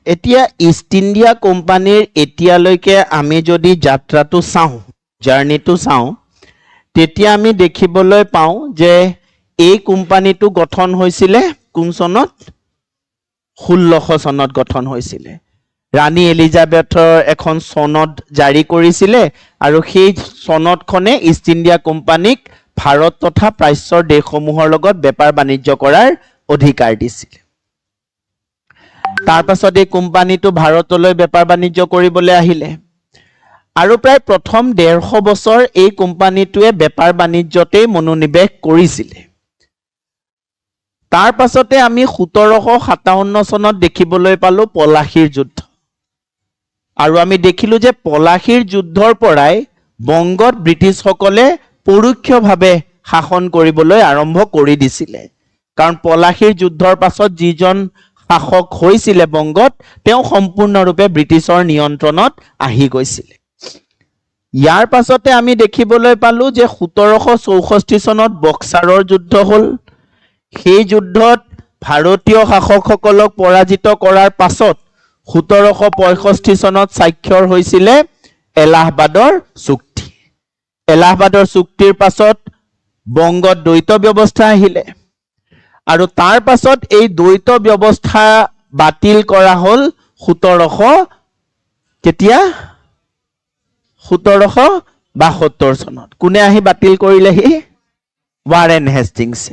এতিয়া east India কোম্পানীৰ এতিয়ালৈকে আমি যদি যাত্ৰাটো চাওঁ, জাৰ্নিটো চাওঁ, তেতিয়া আমি দেখিবলৈ পাওঁ যে এই কোম্পানীটো গঠন হৈছিলে কোন চনত? 1600 চনত গঠন হৈছিলে। ৰাণী এলিজাবেথৰ এখন চনদ জাৰি কৰিছিলে আৰু সেই চনদখনে ইষ্ট ইণ্ডিয়া কোম্পানীক ভাৰত তথা প্ৰাচ্যৰ দেশসমূহৰ লগত বেপাৰ বাণিজ্য কৰাৰ অধিকাৰ দিছিলে। তাৰ পাছত এই কোম্পানীটো ভাৰতলৈ বেপাৰ বাণিজ্য কৰিবলৈ আহিলে আৰু প্ৰায় প্ৰথম 150 বছৰ এই কোম্পানীটোৱে বেপাৰ বাণিজ্যতেই মনোনিৱেশ কৰিছিলে। তাৰ পাছতে আমি 1757 চনত দেখিবলৈ পালো পলাশীৰ যুদ্ধ আৰু আমি দেখিলো যে পলাশীৰ যুদ্ধৰ পৰাই বংগত ব্ৰিটিছসকলে পৰোক্ষভাৱে শাসন কৰিবলৈ আৰম্ভ কৰি দিছিলে। কাৰণ পলাশীৰ যুদ্ধৰ পাছত যিজন শাসক হৈছিলে বংগত, তেওঁ সম্পূৰ্ণৰূপে ব্ৰিটিছৰ নিয়ন্ত্ৰণত আহি গৈছিলে। ইয়াৰ পাছতে আমি দেখিবলৈ পালো যে 1764 চনত বক্সাৰৰ যুদ্ধ হ'ল। সেই যুদ্ধত ভাৰতীয় শাসকসকলক পৰাজিত কৰাৰ পাছত 1765 চনত স্বাক্ষৰ হৈছিলে এলাহাবাদৰ চুক্তি। এলাহাবাদৰ চুক্তিৰ পাছত বংগত দ্বৈত ব্যৱস্থা আহিলে আৰু তাৰ পাছত এই দ্বৈত ব্যৱস্থা বাতিল কৰা হ'ল 1772 চনত। কোনে আহি বাতিল কৰিলেহি? ৱাৰেন হেষ্টিংছে।